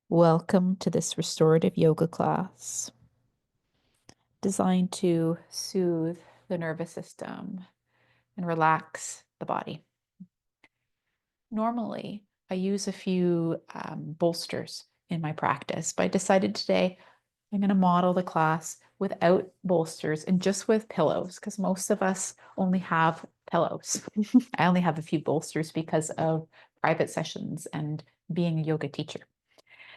Welcome to this restorative yoga class designed to soothe the nervous system and relax the body. Normally, I use a few bolsters in my practice, but I decided today I'm going to model the class without bolsters and just with pillows because most of us only have pillows. I only have a few bolsters because of private sessions and being a yoga teacher.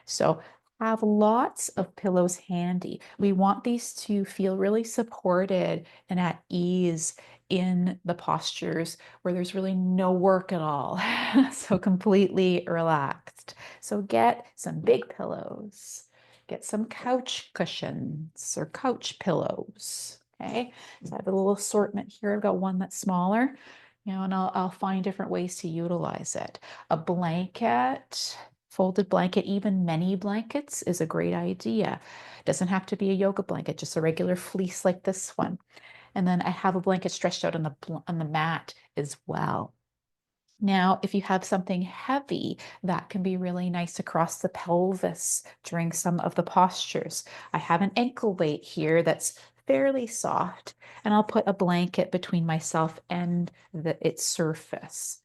So have lots of pillows handy. We want these to feel really supported and at ease in the postures where there's really no work at all. So completely relaxed. So get some big pillows. Get some couch cushions or couch pillows. Okay. So I have a little assortment here. I've got one that's smaller, and I'll find different ways to utilize it. A blanket, folded blanket, even many blankets is a great idea. Doesn't have to be a yoga blanket, just a regular fleece like this one. And then I have a blanket stretched out on the mat as well. Now, if you have something heavy, that can be really nice across the pelvis during some of the postures. I have an ankle weight here that's fairly soft, and I'll put a blanket between myself and its surface.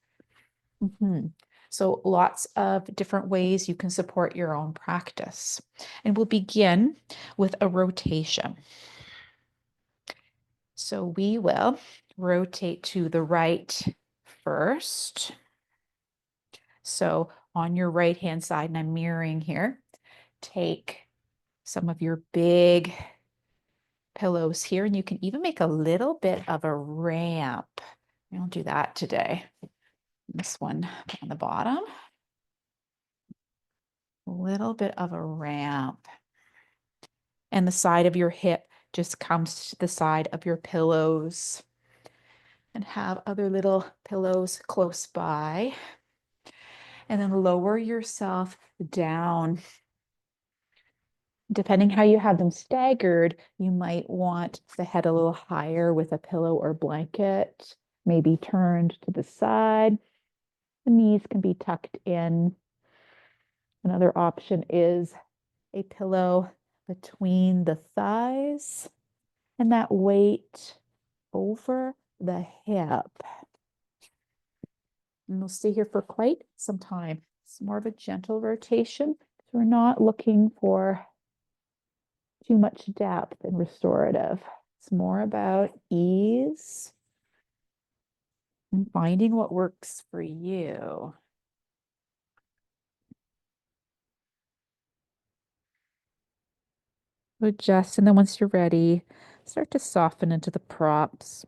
Mhm. So lots of different ways you can support your own practice. And we'll begin with a rotation. So we will rotate to the right first. So on your right hand side, and I'm mirroring here, take some of your big pillows here, and you can even make a little bit of a ramp. I'll do that today. This one on the bottom, a little bit of a ramp. And the side of your hip just comes to the side of your pillows. And have other little pillows close by. And then lower yourself down. Depending how you have them staggered, you might want the head a little higher with a pillow or blanket, maybe turned to the side. The knees can be tucked in. Another option is a pillow between the thighs and that weight over the hip. And we'll stay here for quite some time. It's more of a gentle rotation. So we're not looking for too much depth in restorative. It's more about ease and finding what works for you. Adjust, and then once you're ready, start to soften into the props.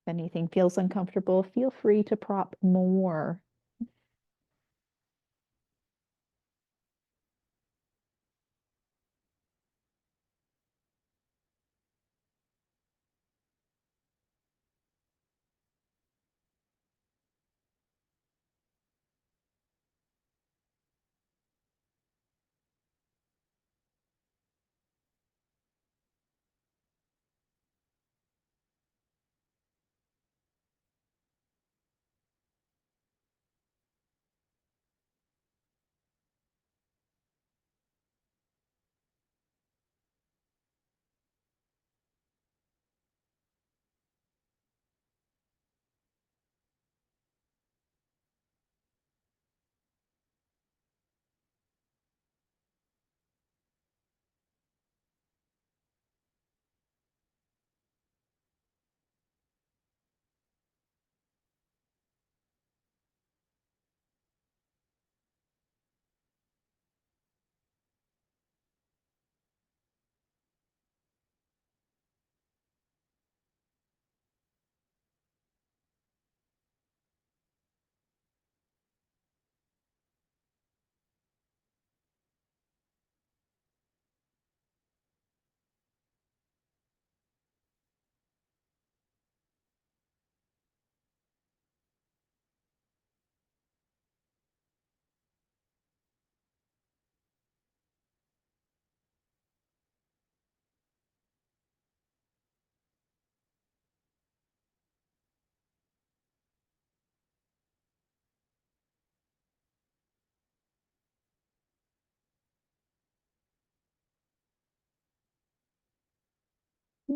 If anything feels uncomfortable, feel free to prop more.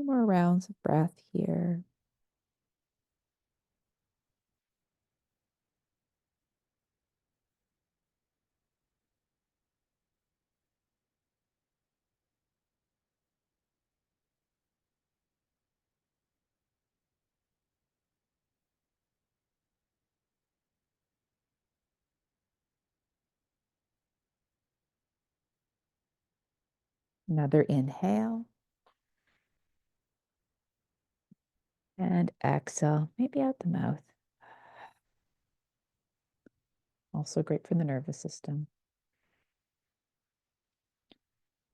Few more rounds of breath here. Another inhale and exhale, maybe out the mouth. Also great for the nervous system.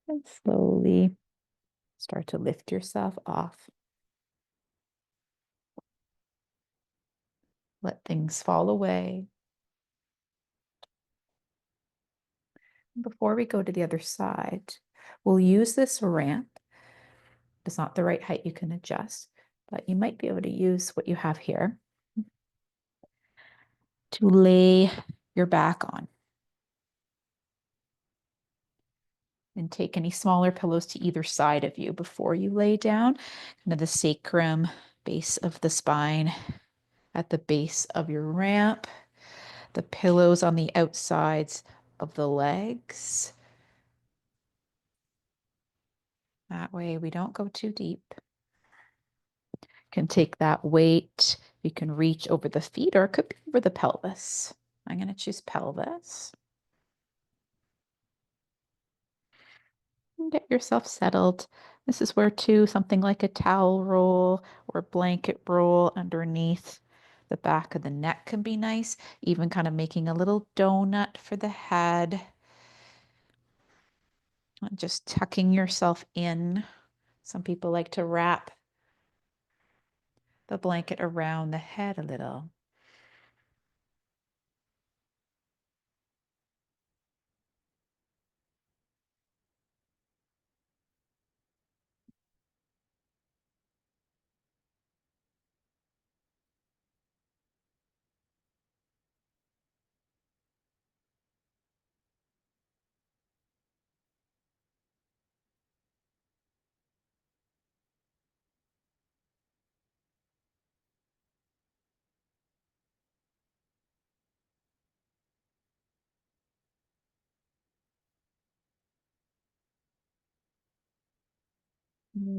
And slowly start to lift yourself off. Let things fall away. Before we go to the other side, we'll use this ramp. It's not the right height, you can adjust, but you might be able to use what you have here to lay your back on. And take any smaller pillows to either side of you before you lay down, kind of the sacrum, base of the spine, at the base of your ramp, the pillows on the outsides of the legs. That way we don't go too deep. Can take that weight. You can reach over the feet or it could be over the pelvis. I'm going to choose pelvis. And get yourself settled. This is where too something like a towel roll or blanket roll underneath the back of the neck can be nice. Even kind of making a little donut for the head. And just tucking yourself in. Some people like to wrap the blanket around the head a little.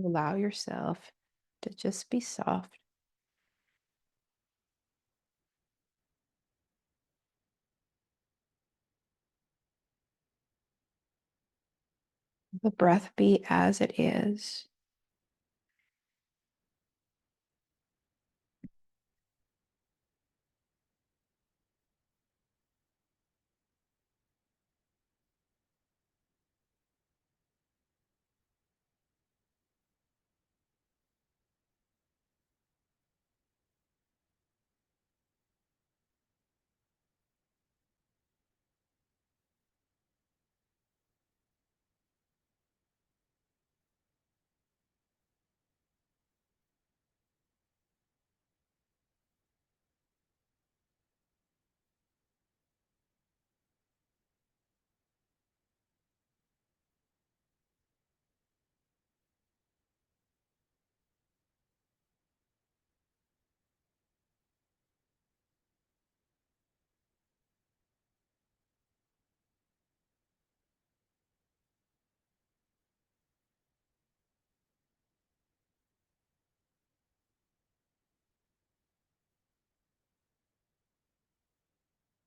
Allow yourself to just be soft. The breath be as it is.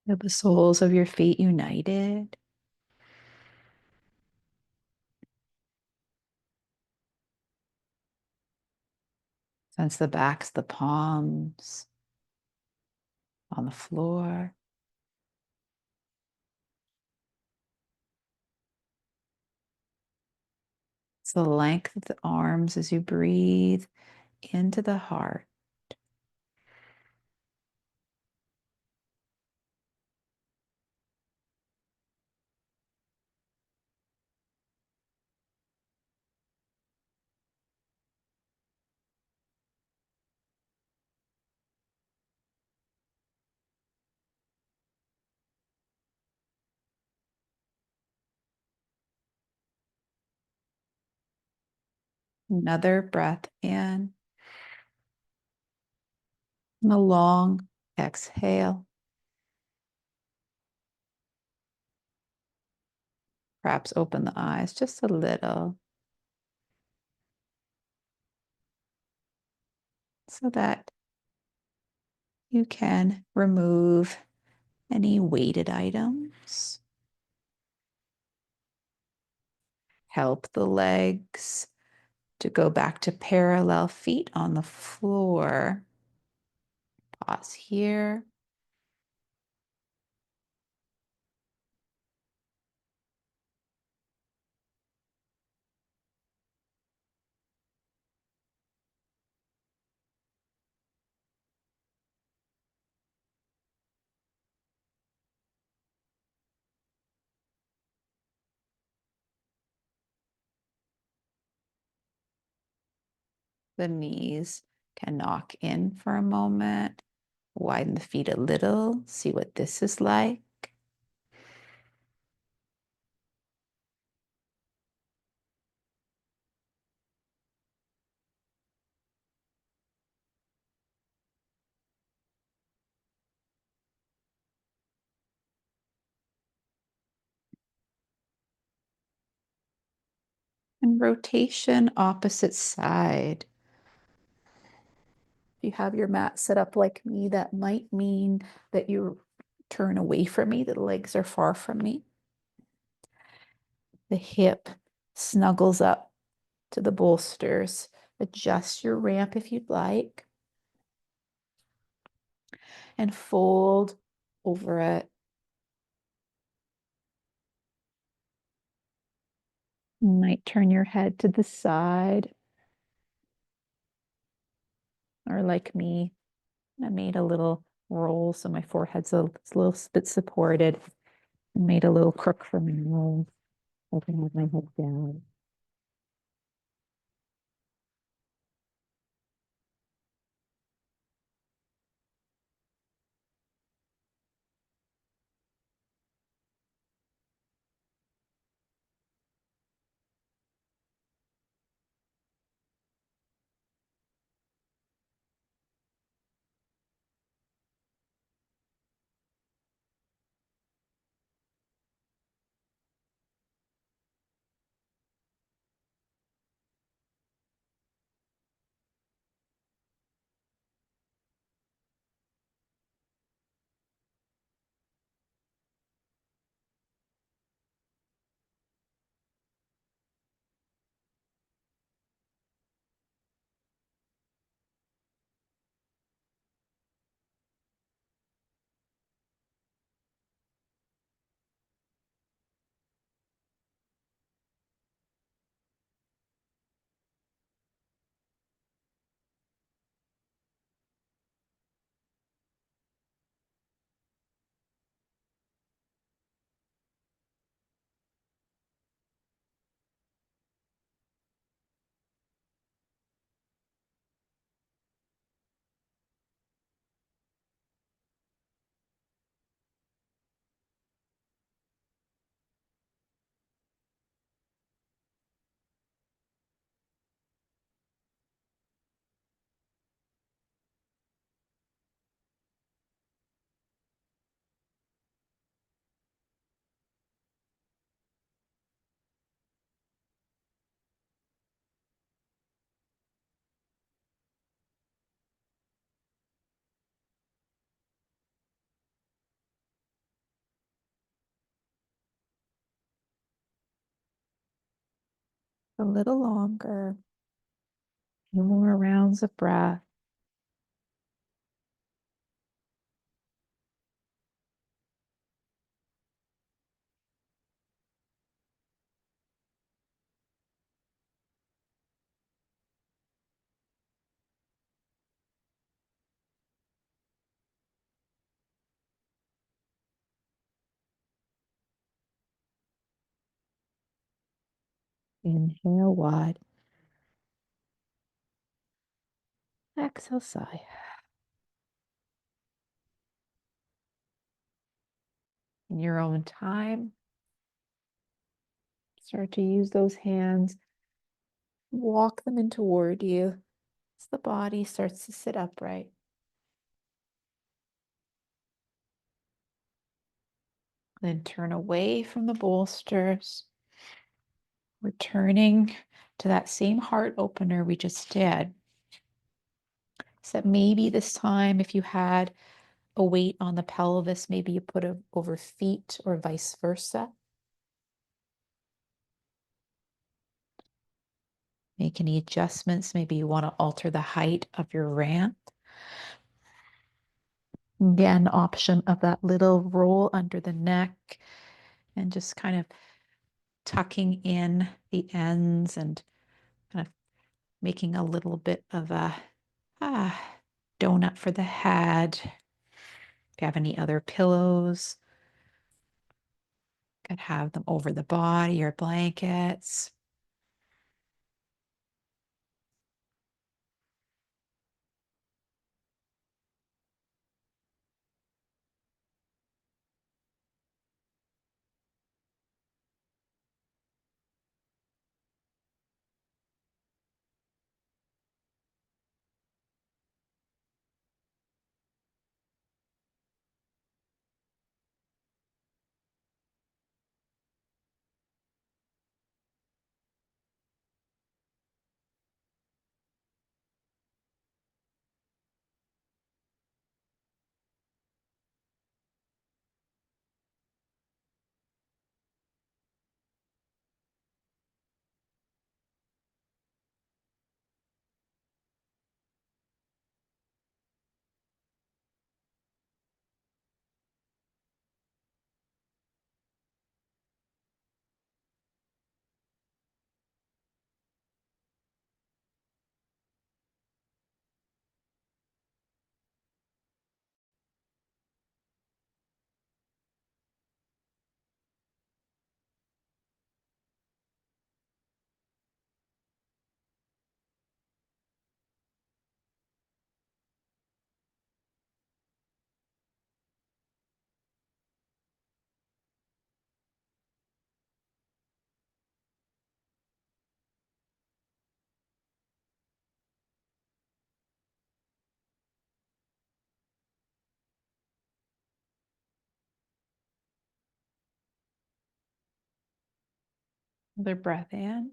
Feel the soles of your feet united. Sense the backs, the palms on the floor. It's the length of the arms as you breathe into the heart. Another breath in. And a long exhale. Perhaps open the eyes just a little so that you can remove any weighted items. Help the legs to go back to parallel, feet on the floor. Pause here. The knees can knock in for a moment. Widen the feet a little. See what this is like. And rotation opposite side. If you have your mat set up like me, that might mean that you turn away from me, the legs are far from me. The hip snuggles up to the bolsters. Adjust your ramp if you'd like. And fold over it. You might turn your head to the side. Or like me, I made a little roll so my forehead's a little bit supported. And made a little crook for my nose. I can have my head down. A little longer. A few more rounds of breath. Inhale wide. Exhale sigh. In your own time, start to use those hands Walk them in toward you as the body starts to sit upright. Then turn away from the bolsters, returning to that same heart opener we just did. Except maybe this time, if you had a weight on the pelvis, maybe you put it over feet or vice versa. Make any adjustments. Maybe you want to alter the height of your ramp. Again, option of that little roll under the neck and just kind of tucking in the ends and kind of making a little bit of a donut for the head. If you have any other pillows, could have them over the body or blankets. Another breath in.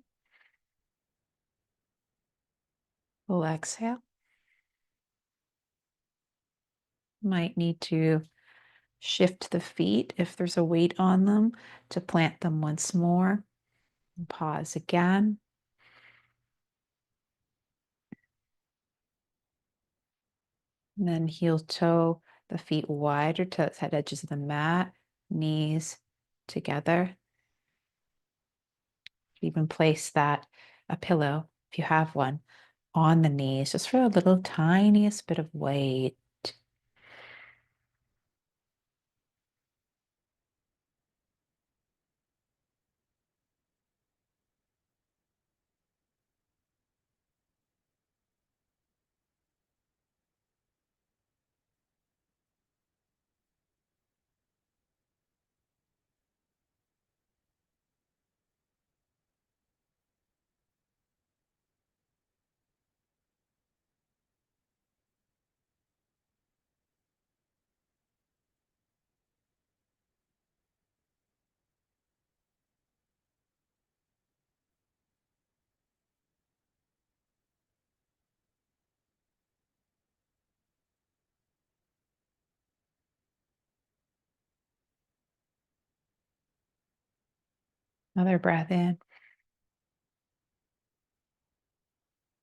Full exhale. Might need to shift the feet if there's a weight on them to plant them once more. And pause again. And then heel toe the feet wider to the head edges of the mat, knees together. Even place a pillow, if you have one, on the knees just for a little tiniest bit of weight. Another breath in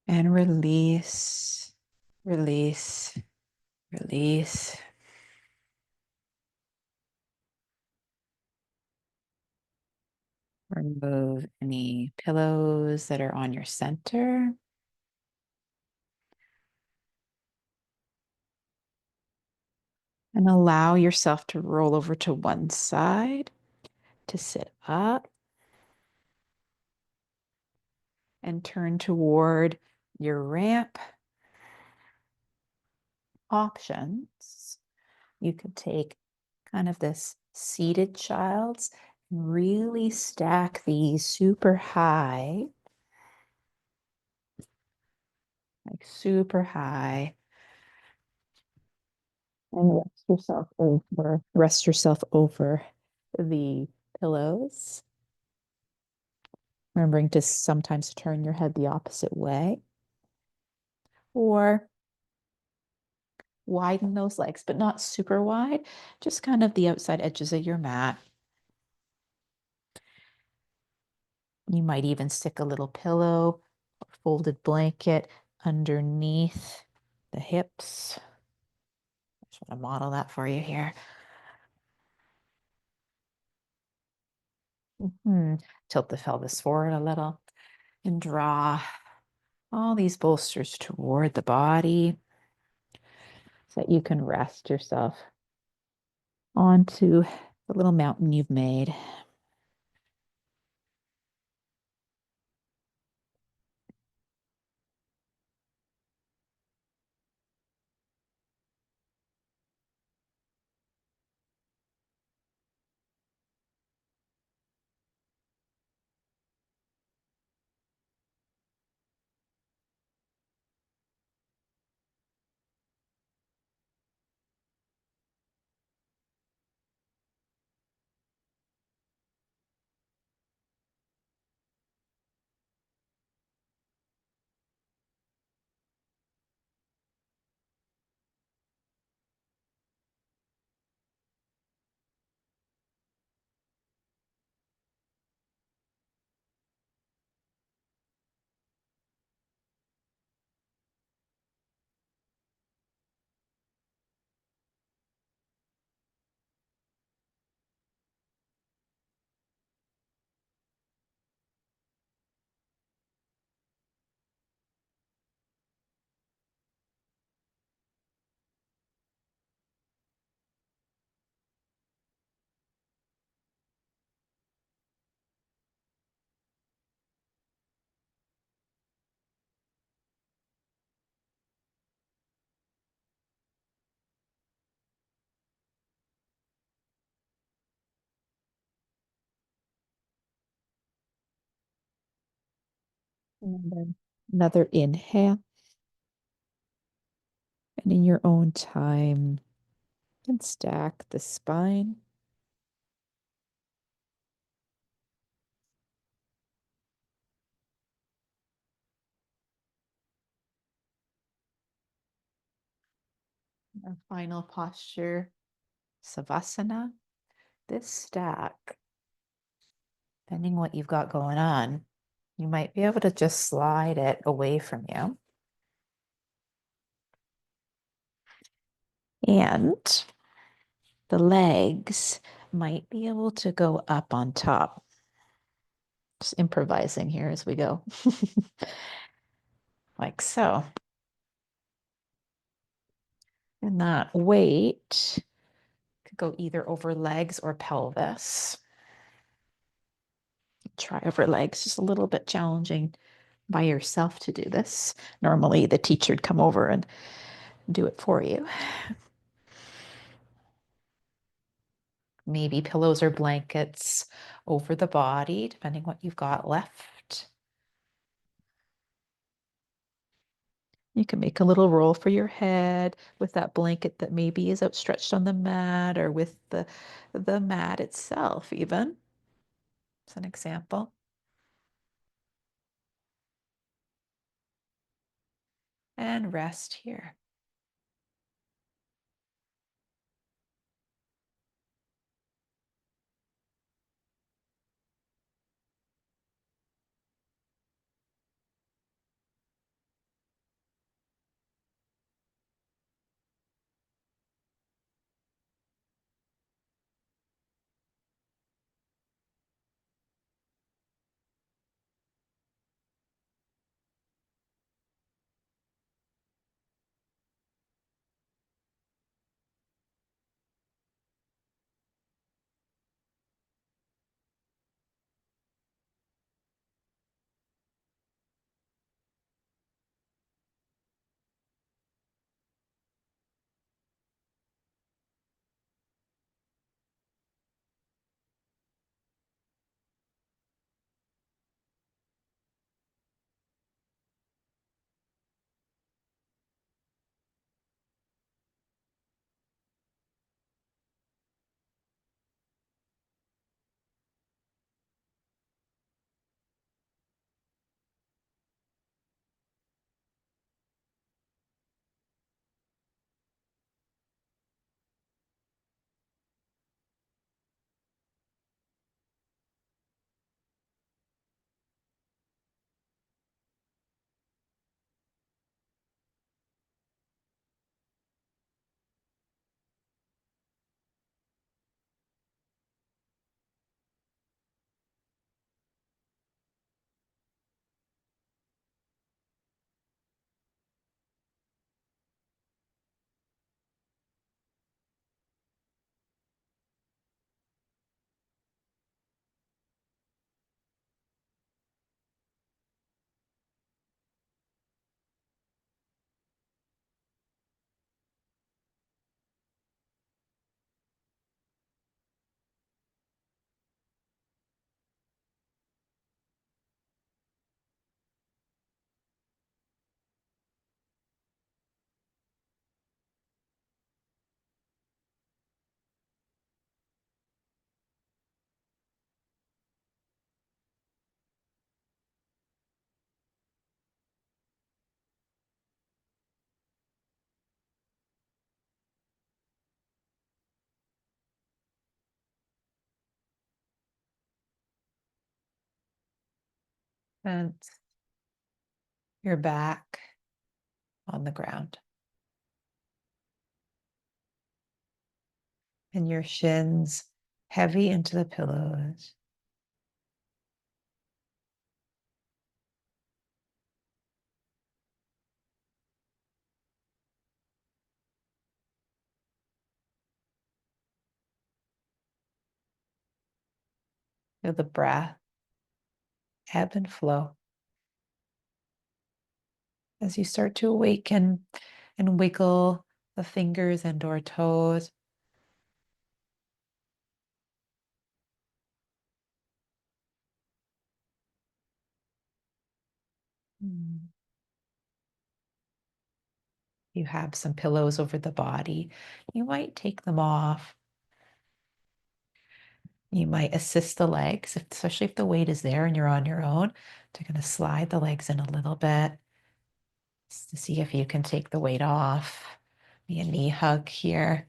and release, release, release. Remove any pillows that are on your center. And allow yourself to roll over to one side to sit up and turn toward your ramp. Options. You could take kind of this seated child's and really stack these super high like super high. And rest yourself over the pillows. Remembering to sometimes turn your head the opposite way. Or widen those legs, but not super wide, just kind of the outside edges of your mat. You might even stick a little pillow or folded blanket underneath the hips. I just want to model that for you here. Tilt the pelvis forward a little and draw all these bolsters toward the body so that you can rest yourself onto the little mountain you've made. And then another inhale. And in your own time, and stack the spine. Our final posture, Savasana. This stack, depending what you've got going on, you might be able to just slide it away from you. And the legs might be able to go up on top. Just improvising here as we go. Like so. And that weight could go either over legs or pelvis. Try over legs, just a little bit challenging by yourself to do this. Normally the teacher would come over and do it for you. Maybe pillows or blankets over the body, depending what you've got left. You can make a little roll for your head with that blanket that maybe is outstretched on the mat or with the mat itself even. As an example. And rest here. Sense your back on the ground and your shins heavy into the pillows. Feel the breath ebb and flow as you start to awaken and wiggle the fingers and or toes. Mm. You have some pillows over the body. You might take them off. You might assist the legs, especially if the weight is there and you're on your own, to kind of slide the legs in a little bit just to see if you can take the weight off. Be a knee hug here.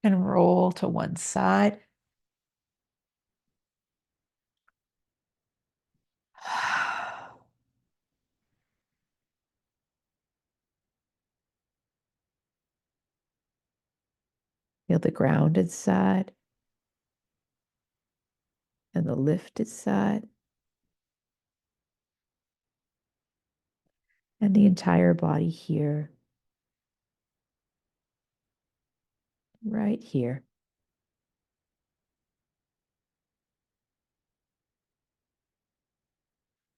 And roll to one side. Feel the grounded side and the lifted side and the entire body here, right here.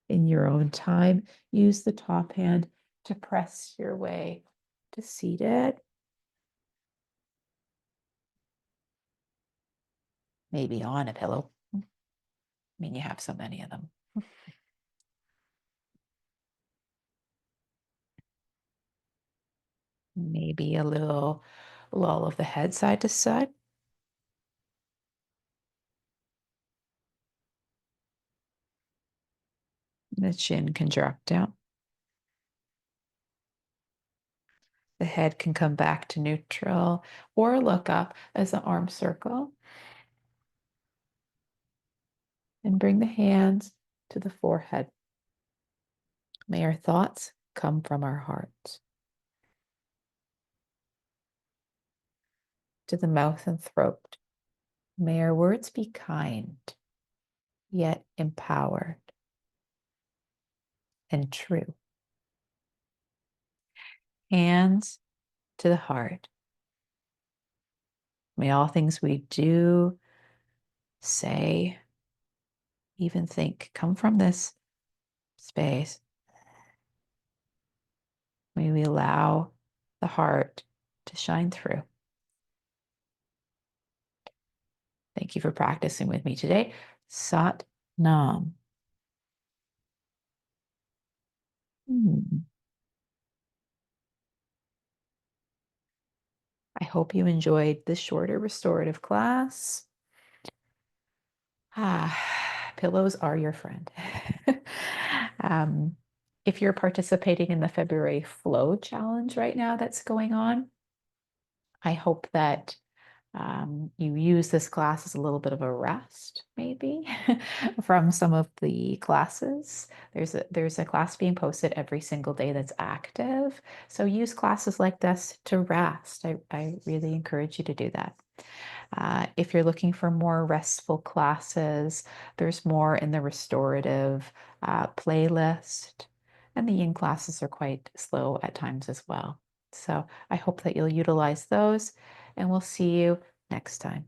In your own time, use the top hand to press your way to seated. Maybe on a pillow. I mean, you have so many of them. Maybe a little lull of the head side to side. The chin can drop down. The head can come back to neutral or look up as the arms circle. And bring the hands to the forehead. May our thoughts come from our hearts. To the mouth and throat. May our words be kind, yet empowered and true. Hands to the heart. May all things we do, say, even think come from this space. May we allow the heart to shine through. Thank you for practicing with me today. Sat Nam. I hope you enjoyed this shorter restorative class. Pillows are your friend. If you're participating in the February Flow Challenge right now that's going on, I hope that you use this class as a little bit of a rest, maybe, from some of the classes. There's a class being posted every single day that's active. So use classes like this to rest. I really encourage you to do that. If you're looking for more restful classes, there's more in the restorative playlist. And the yin classes are quite slow at times as well. So I hope that you'll utilize those, and we'll see you next time.